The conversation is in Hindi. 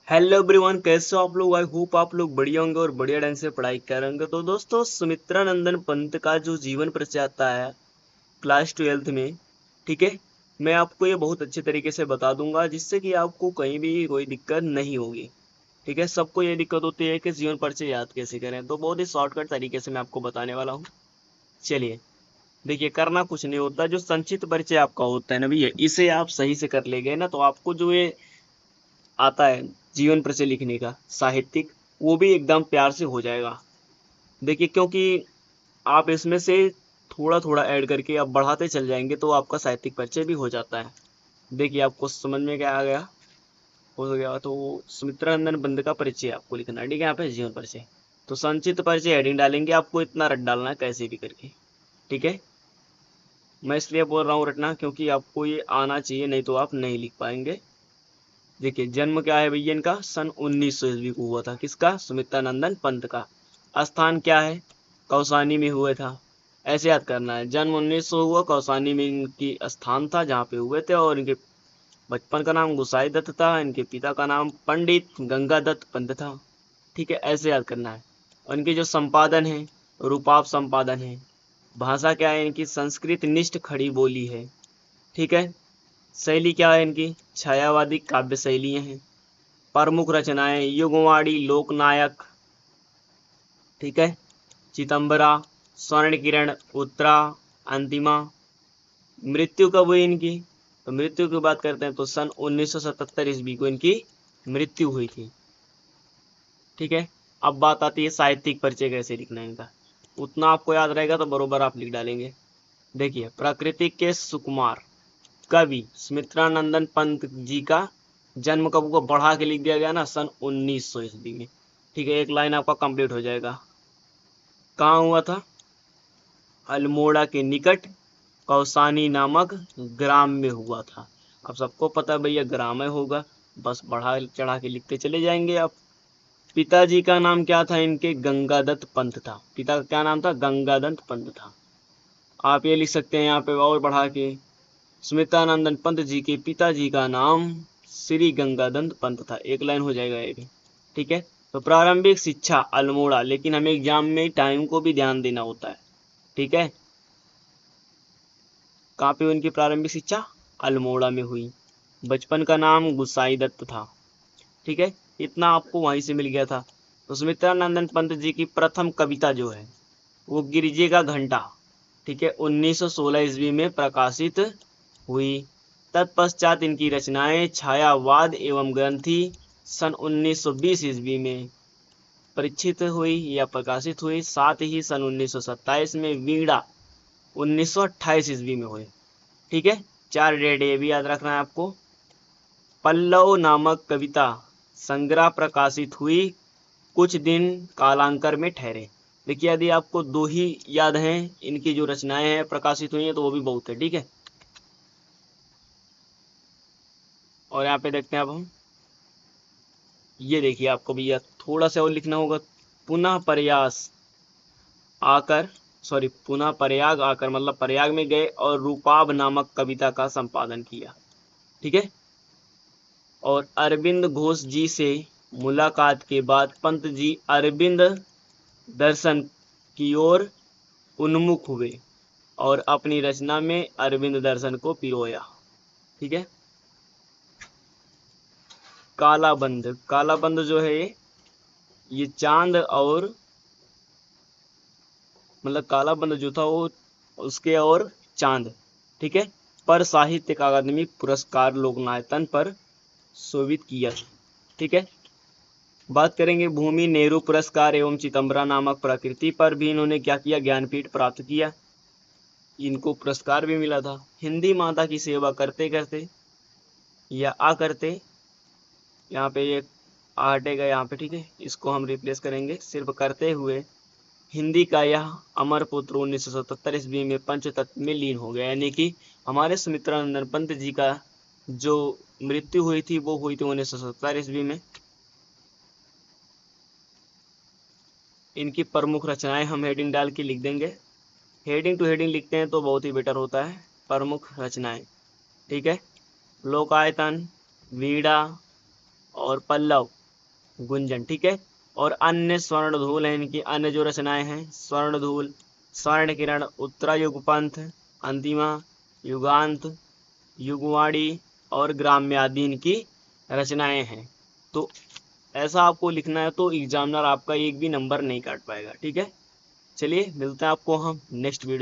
हेलो एवरीवन, कैसे हो आप लोग। आई होप आप लोग बढ़िया होंगे और बढ़िया ढंग से पढ़ाई करेंगे। तो दोस्तों, सुमित्रा नंदन पंत का जो जीवन परिचय आता है क्लास 12th में, ठीक है, मैं आपको ये बहुत अच्छे तरीके से बता दूंगा जिससे कि आपको कहीं भी कोई दिक्कत नहीं होगी। ठीक है, सबको ये दिक्कत होती है कि जीवन परिचय याद कैसे करें, तो बहुत ही शॉर्टकट तरीके से मैं आपको बताने वाला हूँ। चलिए, देखिए, करना कुछ नहीं होता। जो संक्षिप्त परिचय आपका होता है ना भैया, इसे आप सही से कर ले गए ना, तो आपको जो ये आता है जीवन परिचय लिखने का साहित्यिक, वो भी एकदम प्यार से हो जाएगा। देखिए, क्योंकि आप इसमें से थोड़ा थोड़ा ऐड करके आप बढ़ाते चल जाएंगे तो आपका साहित्यिक परिचय भी हो जाता है। देखिए, आपको समझ में क्या आ गया, हो गया। तो सुमित्रा नंदन बंद का परिचय आपको लिखना है, ठीक है। यहाँ पे जीवन परिचय, तो संक्षिप्त परिचय हेडिंग डालेंगे, आपको इतना रट डालना है कैसे भी करके, ठीक है। मैं इसलिए बोल रहा हूँ रटना, क्योंकि आपको ये आना चाहिए, नहीं तो आप नहीं लिख पाएंगे। देखिए, जन्म क्या है भैया इनका, सन 1900 ईस्वी को हुआ था। किसका, सुमित्रा नंदन पंत का। स्थान क्या है, कौसानी में हुआ था। ऐसे याद करना है, जन्म 1900 हुआ, कौसानी में इनकी स्थान था जहाँ पे हुए थे, और इनके बचपन का नाम गुसाई दत्त था, इनके पिता का नाम पंडित गंगादत्त पंत था। ठीक है, ऐसे याद करना है। और इनके जो संपादन है, रूपाप संपादन है। भाषा क्या है इनकी, संस्कृत निष्ठ खड़ी बोली है। ठीक है। शैली क्या है इनकी, छायावादी काव्य शैलियां हैं। प्रमुख रचनाएं, युगवाणी, लोकनायक, ठीक है, चितंबरा, स्वर्ण किरण, उत्तरा, अंतिमा। मृत्यु कब हुई इनकी, तो मृत्यु की बात करते हैं तो सन 1977 ईस्वी को इनकी मृत्यु हुई थी। ठीक है। अब बात आती है साहित्यिक परिचय कैसे लिखना है इनका। उतना आपको याद रहेगा तो बरोबर आप लिख डालेंगे। देखिए, प्रकृति के सुकुमार कवि सुमित्रा नंदन पंत जी का जन्म कब को बढ़ा के लिख दिया गया ना, सन 1900 ईस्वी में। ठीक है, एक लाइन आपका कंप्लीट हो जाएगा। कहाँ हुआ था, अल्मोड़ा के निकट कौसानी नामक ग्राम में हुआ था। अब सबको पता है भैया ग्राम में होगा, बस बढ़ा चढ़ा के लिखते चले जाएंगे आप। पिताजी का नाम क्या था इनके, गंगादत्त पंत था। पिता का क्या नाम था, गंगादत्त पंत था। आप ये लिख सकते हैं यहाँ पे और बढ़ा के, सुमित्रानंदन पंत जी के पिताजी का नाम श्री गंगादत्त पंत था। एक लाइन हो जाएगा ये भी। ठीक है। तो प्रारंभिक शिक्षा अल्मोड़ा, लेकिन हमें एग्जाम में टाइम को भी ध्यान देना होता है। ठीक है। कहाँ पे उनकी प्रारंभिक शिक्षा, अल्मोड़ा में हुई। बचपन का नाम गुसाई दत्त था। ठीक है, इतना आपको वहीं से मिल गया था। तो सुमित्रानंदन पंत जी की प्रथम कविता जो है वो गिरिजे का घंटा, ठीक है, 1916 ईस्वी में प्रकाशित हुई। तत्पश्चात इनकी रचनाएं छायावाद एवं ग्रंथि सन 1920 ईस्वी में परीक्षित हुई या प्रकाशित हुई। साथ ही सन 1927 में वीणा 1928 ईस्वी में हुई। ठीक है, 4 डेट ये भी याद रखना है आपको। पल्लव नामक कविता संग्रह प्रकाशित हुई, कुछ दिन कालांतर में ठहरे। देखिए, यदि आपको दो ही याद हैं इनकी जो रचनाएं हैं प्रकाशित हुई हैं तो वो भी बहुत है। ठीक है। और यहाँ पे देखते हैं अब हम, ये देखिए आपको भैया थोड़ा सा और लिखना होगा। पुनः प्रयास आकर, सॉरी, पुनः प्रयाग आकर, मतलब प्रयाग में गए और रूपाब नामक कविता का संपादन किया। ठीक है। और अरविंद घोष जी से मुलाकात के बाद पंत जी अरविंद दर्शन की ओर उन्मुख हुए और अपनी रचना में अरविंद दर्शन को पिरोया। ठीक है। कालाबंद, कालाबंद जो है ये चांद और, मतलब कालाबंद जो था वो उसके और चांद, ठीक है, पर साहित्य अकादमी पुरस्कार लोकनायतन पर शोभित किया। ठीक है। बात करेंगे भूमि नेहरू पुरस्कार एवं चितंबरा नामक प्रकृति पर भी इन्होंने क्या किया, ज्ञानपीठ प्राप्त किया। इनको पुरस्कार भी मिला था। हिंदी माता की सेवा करते करते या आ करते, यहाँ पे ये आ हटेगा यहाँ पे, ठीक है, इसको हम रिप्लेस करेंगे सिर्फ करते हुए। हिंदी का यह अमर पुत्र 1977 ईस्वी में पंचतत्व में लीन हो गया। यानी कि हमारे सुमित्रानंदन पंत जी का जो मृत्यु हुई थी वो हुई थी 1977 ईस्वी में। इनकी प्रमुख रचनाएं हम हेडिंग डाल के लिख देंगे। हेडिंग टू हेडिंग लिखते हैं तो बहुत ही बेटर होता है। प्रमुख रचनाएं, ठीक है, लोकायतन, वीणा, और पल्लव, गुंजन, ठीक है। और अन्य स्वर्णधूल हैं, इनकी अन्य जो रचनाएं हैं, स्वर्णधूल, स्वर्ण किरण, उत्तरा युगपंथ, अंतिमा, युगांत, युगवाणी और ग्राम्य आदि इनकी रचनाएं हैं। तो ऐसा आपको लिखना है तो एग्जामिनर आपका एक भी नंबर नहीं काट पाएगा, ठीक है। चलिए मिलते हैं आपको हम नेक्स्ट वीडियो।